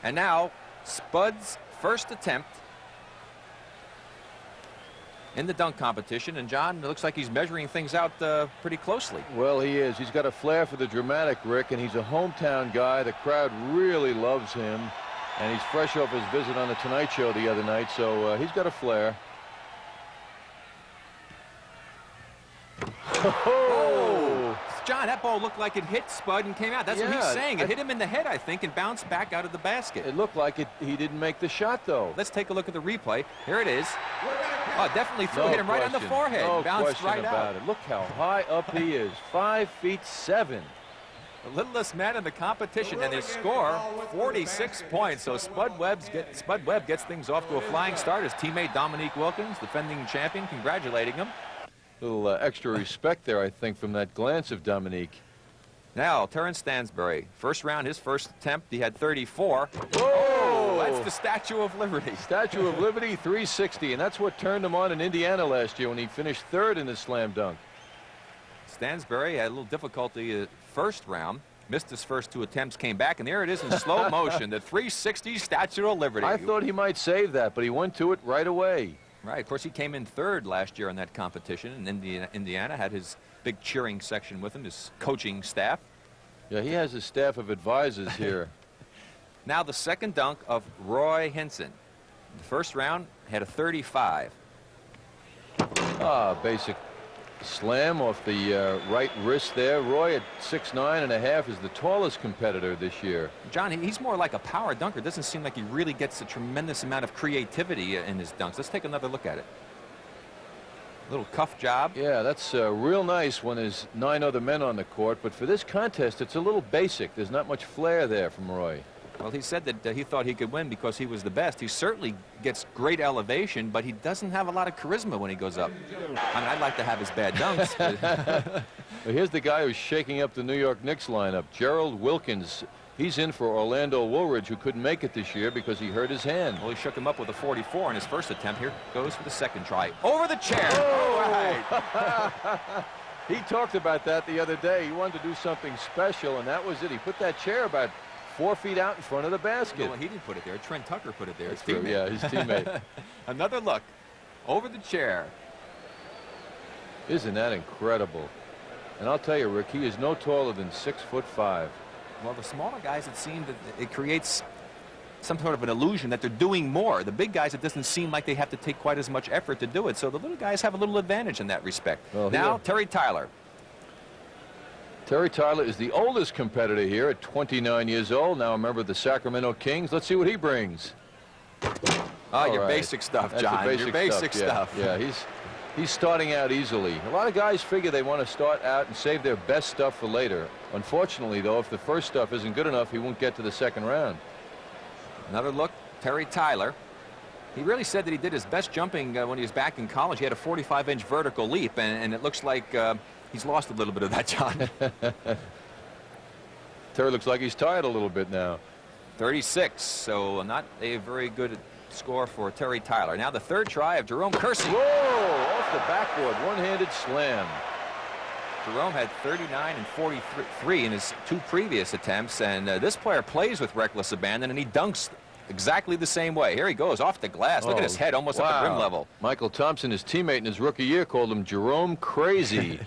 And now Spud's first attempt in the dunk competition. And John, it looks like he's measuring things out pretty closely. Well, he is. He's got a flair for the dramatic, Rick, and he's a hometown guy. The crowd really loves him. And he's fresh off his visit on the Tonight Show the other night, so he's got a flair. Oh! John, that ball looked like it hit Spud and came out. That's what he's saying. It hit him in the head, I think, and bounced back out of the basket. It looked like it. He didn't make the shot, though. Let's take a look at the replay. Here it is. Oh, definitely hit him right on the forehead. No bounced question right about out. it. Look how high up he is. 5'7". The littlest man in the competition, and his score 46 points. So Spud Webb gets things off to a flying start. His teammate Dominique Wilkins, defending champion, congratulating him. A little extra respect there, I think, from that glance of Dominique. Now Terence Stansbury, first round, his first attempt, he had 34. Whoa! That's the Statue of Liberty. Statue of Liberty, 360, and that's what turned him on in Indiana last year when he finished third in the slam dunk. Stansbury had a little difficulty first round, missed his first two attempts, came back, and there it is in slow motion, the 360 Statue of Liberty. I thought he might save that, but he went to it right away. Right, of course, he came in third last year in that competition, and Indiana had his big cheering section with him, his coaching staff. Yeah, he has a staff of advisors here. Now the second dunk of Roy Hinson. The first round had a 35. Basic slam off the right wrist there. Roy at 6'9.5" is the tallest competitor this year. John, he's more like a power dunker. Doesn't seem like he really gets a tremendous amount of creativity in his dunks. Let's take another look at it. Little cuff job. Yeah, that's real nice when there's 9 other men on the court, but for this contest it's a little basic. There's not much flair there from Roy. Well, he said that he thought he could win because he was the best. He certainly gets great elevation, but he doesn't have a lot of charisma when he goes up. I mean, I'd like to have his bad dunks. Well, here's the guy who's shaking up the New York Knicks lineup, Gerald Wilkins. He's in for Orlando Woolridge, who couldn't make it this year because he hurt his hand. Well, he shook him up with a 44 in his first attempt. Here goes for the second try. Over the chair. Oh! He talked about that the other day. He wanted to do something special, and that was it. He put that chair about 4 feet out in front of the basket. No, he didn't put it there. Trent Tucker put it there. His teammate. Yeah, his teammate. Another look. Over the chair. Isn't that incredible? And I'll tell you, Rick, he is no taller than 6'5". Well, the smaller guys, it seems that it creates some sort of an illusion that they're doing more. The big guys, it doesn't seem like they have to take quite as much effort to do it. So the little guys have a little advantage in that respect. Well, now, Terry Tyler. Terry Tyler is the oldest competitor here at 29 years old. Now a member of the Sacramento Kings. Let's see what he brings. Oh, your basic stuff, John. Your basic stuff. Yeah, he's starting out easily. A lot of guys figure they want to start out and save their best stuff for later. Unfortunately, though, if the first stuff isn't good enough, he won't get to the second round. Another look, Terry Tyler. He really said that he did his best jumping when he was back in college. He had a 45-inch vertical leap, and it looks like he's lost a little bit of that, John. Terry looks like he's tired a little bit now. 36, so not a very good score for Terry Tyler. Now the third try of Jerome Kersey. Whoa, off the backboard, one-handed slam. Jerome had 39 and 43 in his two previous attempts, and this player plays with reckless abandon, and he dunks exactly the same way. Here he goes off the glass. Look at his head almost at the rim level. Michael Thompson, his teammate in his rookie year, called him Jerome Crazy.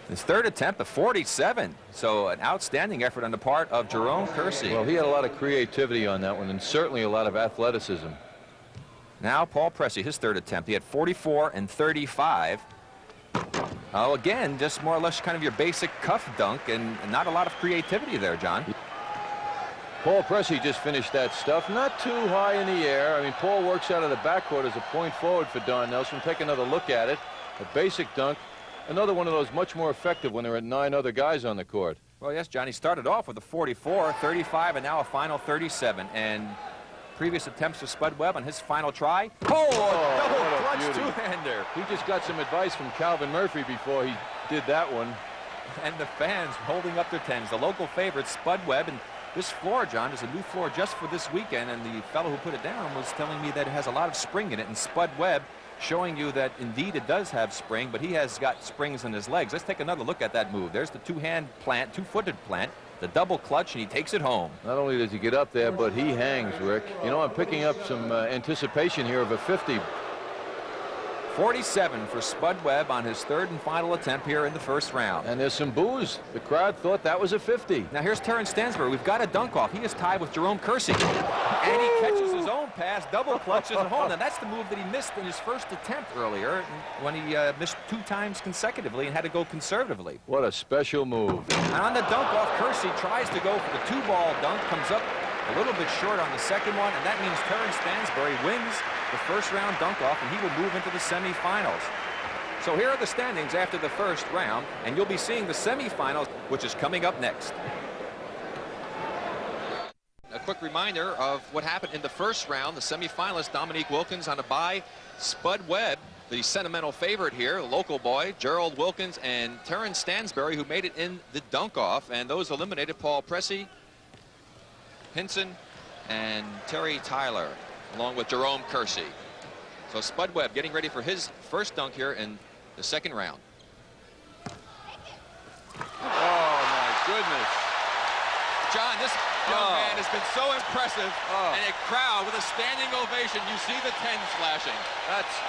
His third attempt, a 47. So an outstanding effort on the part of Jerome Kersey. Well, he had a lot of creativity on that one, and certainly a lot of athleticism. Now Paul Pressey, his third attempt. He had 44 and 35. Oh, again, just more or less kind of your basic cuff dunk, and not a lot of creativity there, John. Paul Pressey just finished that stuff. Not too high in the air. I mean, Paul works out of the backcourt as a point forward for Don Nelson. Take another look at it. A basic dunk. Another one of those much more effective when there are 9 other guys on the court. Well, yes, John, he started off with a 44, 35, and now a final 37. And previous attempts for Spud Webb on his final try. Oh, double clutch two-hander. He just got some advice from Calvin Murphy before he did that one. And the fans holding up their tens. The local favorite, Spud Webb. And this floor, John, is a new floor just for this weekend. And the fellow who put it down was telling me that it has a lot of spring in it. And Spud Webb showing you that indeed it does have spring, but he has got springs in his legs. Let's take another look at that move. There's the two-hand plant, two-footed plant. the double clutch, and he takes it home. Not only does he get up there, but he hangs, Rick. You know, I'm picking up some anticipation here of a 50. 47 for Spud Webb on his third and final attempt here in the first round. And there's some boos. The crowd thought that was a 50. Now here's Terence Stansbury. We've got a dunk off. He is tied with Jerome Kersey. And he catches his own pass, double clutches it home. Now that's the move that he missed in his first attempt earlier when he missed 2 times consecutively and had to go conservatively. What a special move. And on the dunk off, Kersey tries to go for the 2-ball dunk, comes up a little bit short on the second one, and that means Terence Stansbury wins the first round dunk off, and he will move into the semifinals. So here are the standings after the first round, and you'll be seeing the semifinals, which is coming up next. A quick reminder of what happened in the first round. The semifinalist Dominique Wilkins on a bye. Spud Webb, the sentimental favorite here, a local boy, Gerald Wilkins, and Terence Stansbury, who made it in the dunk off, and those eliminated Paul Pressey, Hinson, and Terry Tyler, along with Jerome Kersey. So Spud Webb getting ready for his first dunk here in the second round. Oh, my goodness. John, this young man has been so impressive, and a crowd with a standing ovation. You see the 10s flashing.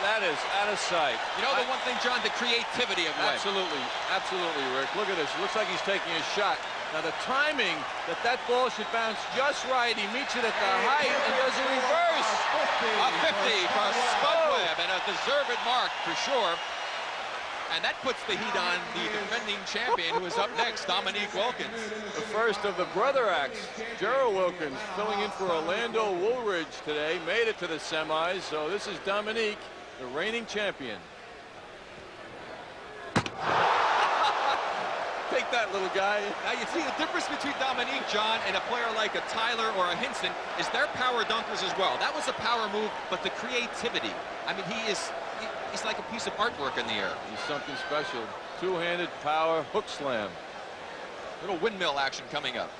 That is out of sight. You know the one thing, John, the creativity of Webb. Absolutely, Rick. Look at this. It looks like he's taking a shot. Now the timing that ball should bounce just right. He meets it at the height and does a reverse. A 50 for Spud Webb, and a deserved mark for sure. And that puts the heat on the defending champion, who is up next, Dominique Wilkins. The first of the brother acts. Gerald Wilkins filling in for Orlando Woolridge today. Made it to the semis. So this is Dominique, the reigning champion. Take that, little guy. Now you see the difference between Dominique, John, and a player like a Tyler or a Hinson is they're power dunkers as well. That was a power move, but the creativity. I mean, he's like a piece of artwork in the air. He's something special. Two-handed power hook slam. Little windmill action coming up.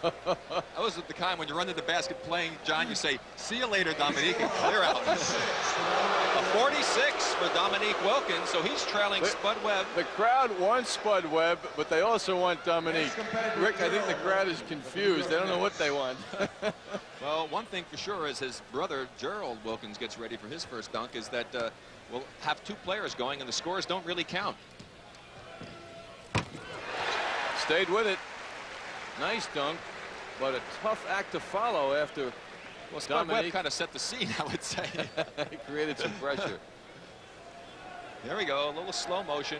That was the kind when you run to the basket playing, John, you say, see you later, Dominique, and clear out. A 46 for Dominique Wilkins, so he's trailing Spud Webb. The crowd wants Spud Webb, but they also want Dominique. Rick, I think the crowd is confused. They don't know what they want. Well, one thing for sure is his brother, Gerald Wilkins, gets ready for his first dunk, is that we'll have 2 players going, and the scores don't really count. Stayed with it. Nice dunk, but a tough act to follow after. Well, Spud Webb kind of set the scene, I would say. He created some pressure. There we go, a little slow motion.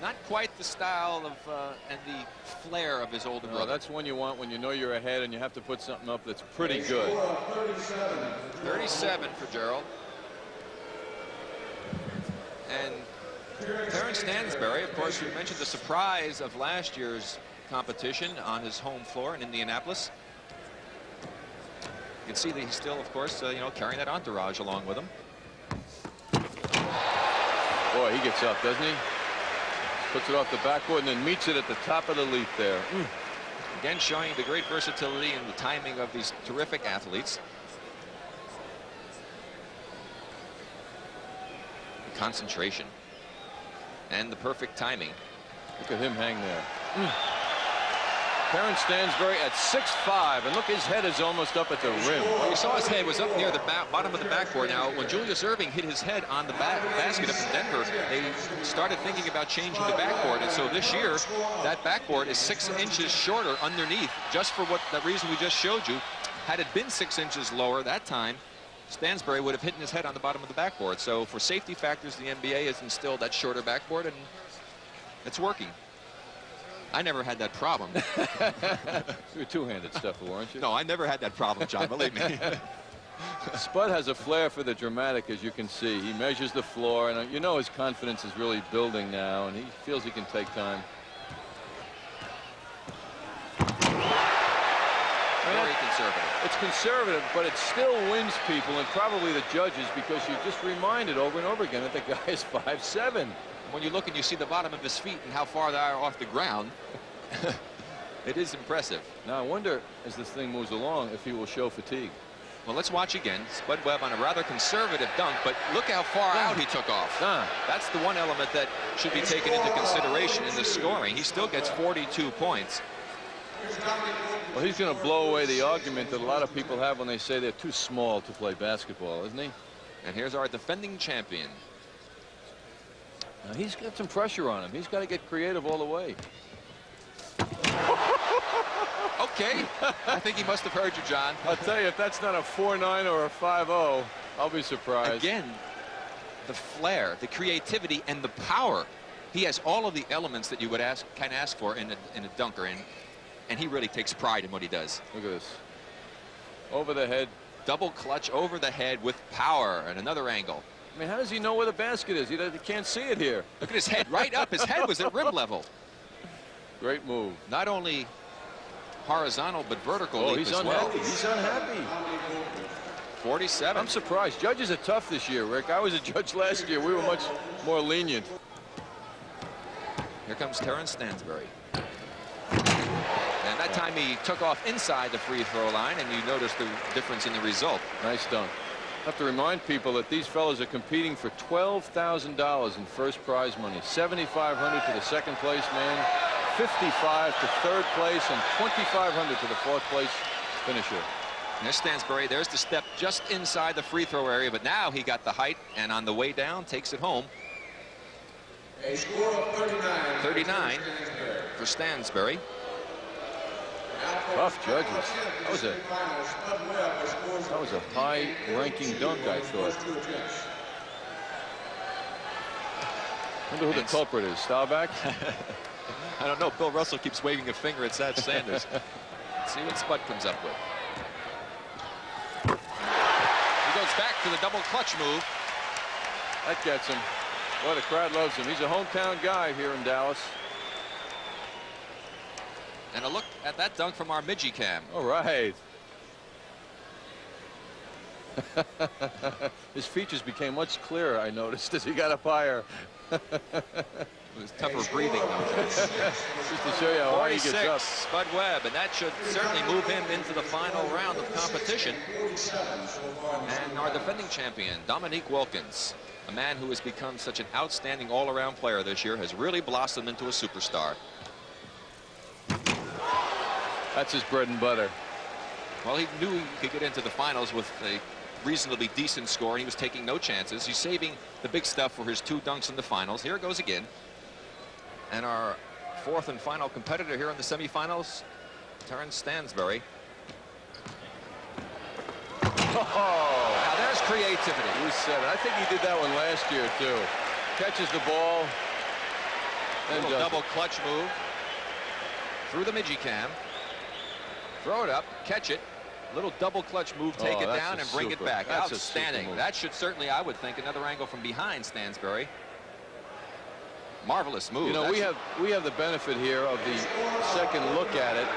Not quite the style of and the flair of his older brother. That's one you want when you know you're ahead and you have to put something up that's pretty good. 37 for Gerald. And Terence Stansbury, of course, we mentioned the surprise of last year's competition on his home floor in Indianapolis. You can see that he's still, of course, you know, carrying that entourage along with him. Boy, he gets up, doesn't he? Puts it off the backboard and then meets it at the top of the leaf there. Again, showing the great versatility and the timing of these terrific athletes. The concentration. And the perfect timing. Look at him hang there. Terence Stansbury at 6'5", and look, his head is almost up at the rim. Well, you saw his head was up near the bottom of the backboard. Now, when Julius Erving hit his head on the basket up in Denver, they started thinking about changing the backboard. And so this year, that backboard is 6 inches shorter underneath, just for that reason we just showed you. Had it been 6 inches lower that time, Stansbury would have hit his head on the bottom of the backboard. So for safety factors, the NBA has instilled that shorter backboard, and it's working. I never had that problem. You're a two-handed stuffer, weren't you? No, I never had that problem, John, believe me. Spud has a flair for the dramatic, as you can see. He measures the floor, and you know his confidence is really building now, and he feels he can take time. Very conservative. It's conservative, but it still wins people, and probably the judges, because you're just reminded over and over again that the guy is 5'7". When you look and you see the bottom of his feet and how far they are off the ground, it is impressive. Now I wonder, as this thing moves along, if he will show fatigue. Well, let's watch again. Spud Webb on a rather conservative dunk, but look how far out he took off. That's the one element that should be taken into consideration in the scoring. He still gets 42 points. Well, he's going to blow away the argument that a lot of people have when they say they're too small to play basketball, isn't he? And here's our defending champion. Now, he's got some pressure on him. He's got to get creative all the way. Okay. I think he must have heard you, John. I'll tell you, if that's not a 4-9 or a 5-0, I'll be surprised. Again, the flair, the creativity, and the power. He has all of the elements that you would kind of ask for in a dunker, and he really takes pride in what he does. Look at this. Over the head. Double clutch over the head with power, and another angle. I mean, how does he know where the basket is? He can't see it here. Look at his head, right up. His head was at rim level. Great move. Not only horizontal, but vertical leap as well. He's unhappy. 47. I'm surprised. Judges are tough this year, Rick. I was a judge last year. We were much more lenient. Here comes Terence Stansbury. And that time he took off inside the free throw line, and you notice the difference in the result. Nice dunk. I have to remind people that these fellows are competing for $12,000 in first prize money. $7,500 to the second place man, $55,000 to third place, and $2,500 to the fourth place finisher. There's Stansbury. There's the step just inside the free throw area, but now he got the height, and on the way down takes it home. A score of 39 for Stansbury. Tough judges. That was a high-ranking dunk, I thought. Wonder who the culprit is. Staubach? I don't know. Bill Russell keeps waving a finger at Sad Sanders. Let's see what Spud comes up with. He goes back to the double clutch move. That gets him. Boy, the crowd loves him. He's a hometown guy here in Dallas. And a look at that dunk from our Midgie cam. All right. His features became much clearer, I noticed, as he got up higher. It was tougher breathing, though. Just to show you how high he gets up. Spud Webb, and that should certainly move him into the final round of competition. And our defending champion, Dominique Wilkins, a man who has become such an outstanding all-around player this year, has really blossomed into a superstar. That's his bread and butter. Well, he knew he could get into the finals with a reasonably decent score, and he was taking no chances. He's saving the big stuff for his 2 dunks in the finals. Here it goes again. And our fourth and final competitor here in the semifinals, Terence Stansbury. Oh, now there's creativity. You said it. I think he did that one last year, too. Catches the ball. And a double clutch move through the Midgie cam. Throw it up, catch it. Little double clutch move, take it down, and bring it back. That's outstanding. That should certainly, I would think, another angle from behind Stansbury. Marvelous move. You know, we have the benefit here of the second look at it,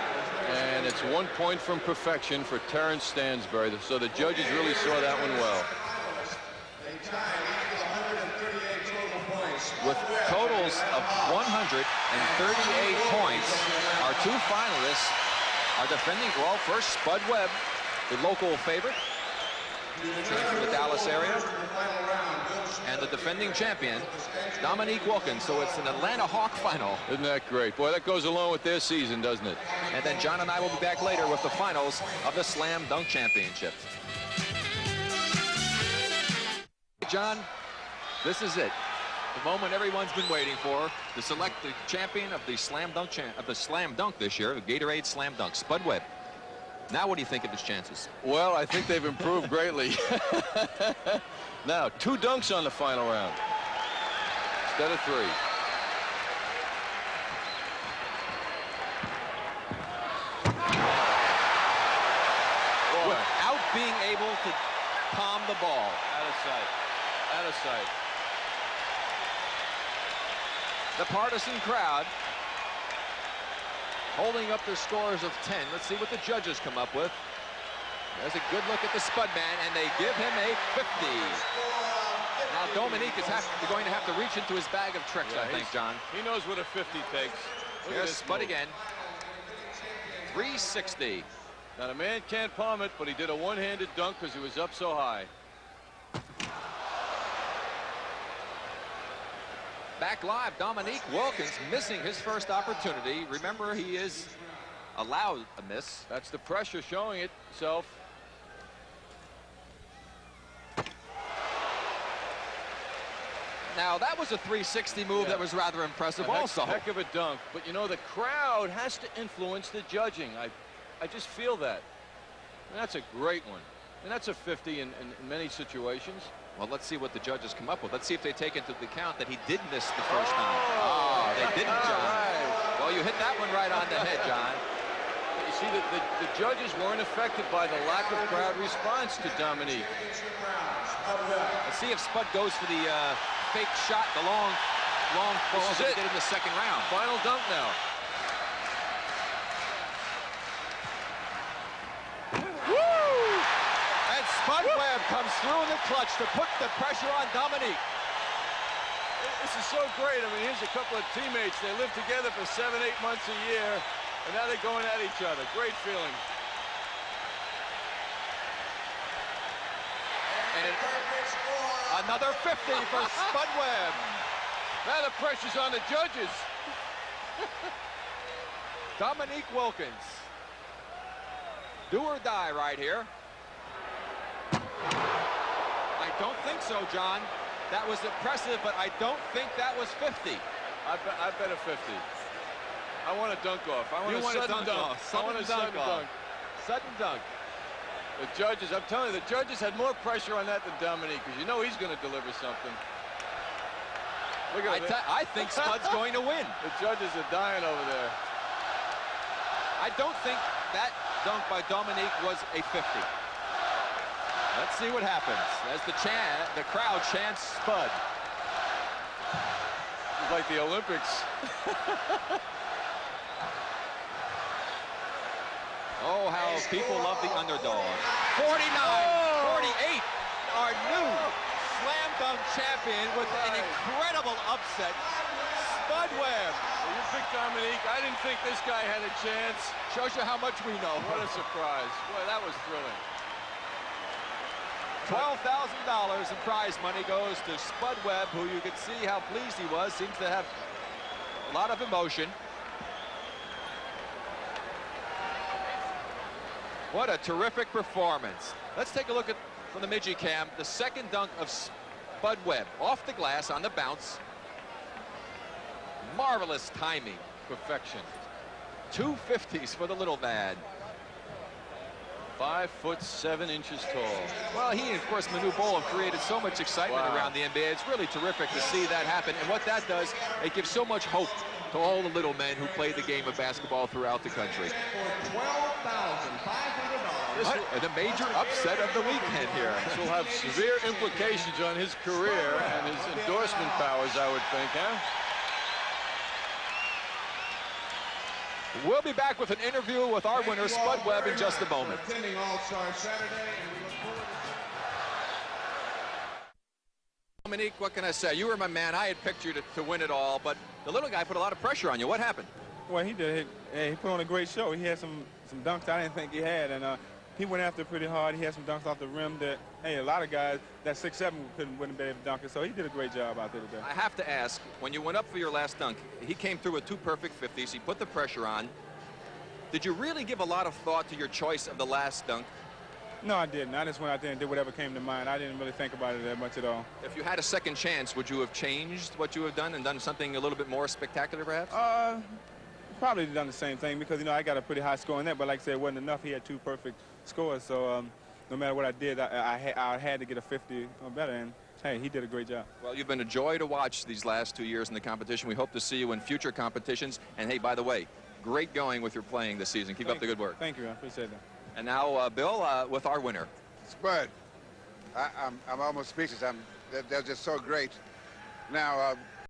and it's 1 point from perfection for Terence Stansbury. So the judges really saw that one well. With totals of 138 points, our 2 finalists are defending, well, first Spud Webb, the local favorite, from the Dallas area, and the defending champion, Dominique Wilkins. So it's an Atlanta Hawk final. Isn't that great? Boy, that goes along with their season, doesn't it? And then John and I will be back later with the finals of the Slam Dunk Championship. John, this is it. The moment everyone's been waiting for, to select the champion of the Slam Dunk this year, the Gatorade Slam Dunk, Spud Webb. Now, what do you think of his chances? Well, I think they've improved greatly. Now, 2 dunks on the final round instead of 3. Boy. Without being able to palm the ball. Out of sight. Out of sight. The partisan crowd holding up their scores of 10. Let's see what the judges come up with. There's a good look at the Spud man, and they give him a 50. Now Dominique is going to have to reach into his bag of tricks, I think, John. He knows what a 50 takes. Here's Spud again. 360. Now the man can't palm it, but he did a one-handed dunk because he was up so high. Back live, Dominique Wilkins missing his first opportunity. Remember, he is allowed a miss. That's the pressure showing itself. Now, that was a 360 move that was rather impressive also. Heck of a dunk. But, you know, the crowd has to influence the judging. I just feel that. And that's a great one. And that's a 50 in many situations. Well, let's see what the judges come up with. Let's see if they take into account that he did miss the first time. Oh, they didn't, John. Right. Well, you hit that one right on the head, John. You see, the judges weren't affected by the lack of crowd response to Dominique. Let's see if Spud goes for the fake shot, the long fall that he did in the second round. Final dunk now. And Spud Webb comes through in the clutch to put the pressure on Dominique. This is so great. I mean, here's a couple of teammates. They live together for 7-8 months a year, and now they're going at each other. Great feeling. And another 50 for Spud Webb. Now the pressure's on the judges. Dominique Wilkins. Do or die right here. I don't think so, John. That was impressive, but I don't think that was 50. I bet a 50. I want a dunk off. I want a sudden dunk. Sudden dunk. The judges, I'm telling you, the judges had more pressure on that than Dominique, because you know he's going to deliver something. Look at that. I think Spud's going to win. The judges are dying over there. I don't think that dunk by Dominique was a 50. Let's see what happens as the crowd chants Spud. It's like the Olympics. Oh, how people love the underdog. 49-48, our new slam dunk champion with an incredible upset, Spud Webb. Well, you picked Dominique. I didn't think this guy had a chance. Shows you how much we know. What a surprise. Boy, that was thrilling. $12,000 in prize money goes to Spud Webb, who you could see how pleased he was. Seems to have a lot of emotion. What a terrific performance. Let's take a look at, from the Midgie cam, the second dunk of Spud Webb. Off the glass on the bounce. Marvelous timing. Perfection. 2 50s for the little man. 5'7" tall. Well, he and, of course, Manu Bol have created so much excitement around the NBA. It's really terrific to see that happen. And what that does, it gives so much hope to all the little men who play the game of basketball throughout the country. For $12,500. The major upset of the weekend here. This will have severe implications on his career and his endorsement powers, I would think, huh? We'll be back with an interview with our winner, Spud Webb, in just a moment. Attending All-Star Saturday, and we look forward to... Dominique, what can I say? You were my man. I had picked you to win it all, but the little guy put a lot of pressure on you. What happened? Well, he did. He put on a great show. He had some dunks I didn't think he had, and he went after it pretty hard. He had some dunks off the rim that, hey, a lot of guys that 6'7" wouldn't be able to dunk it. So he did a great job out there today. I have to ask, when you went up for your last dunk, he came through with 2 perfect 50s. He put the pressure on. Did you really give a lot of thought to your choice of the last dunk? No, I didn't. I just went out there and did whatever came to mind. I didn't really think about it that much at all. If you had a second chance, would you have changed what you have done and done something a little bit more spectacular, perhaps? Probably done the same thing because, you know, I got a pretty high score in that, but like I said, it wasn't enough. He had 2 perfect scores, so no matter what I did, I had to get a 50 or better, and hey, he did a great job. Well, you've been a joy to watch these last 2 years in the competition. We hope to see you in future competitions. And hey, by the way, great going with your playing this season. Keep up the good work. Thank you. I appreciate that. And now, Bill, with our winner. Spud, I'm almost speechless. They're just so great. Now,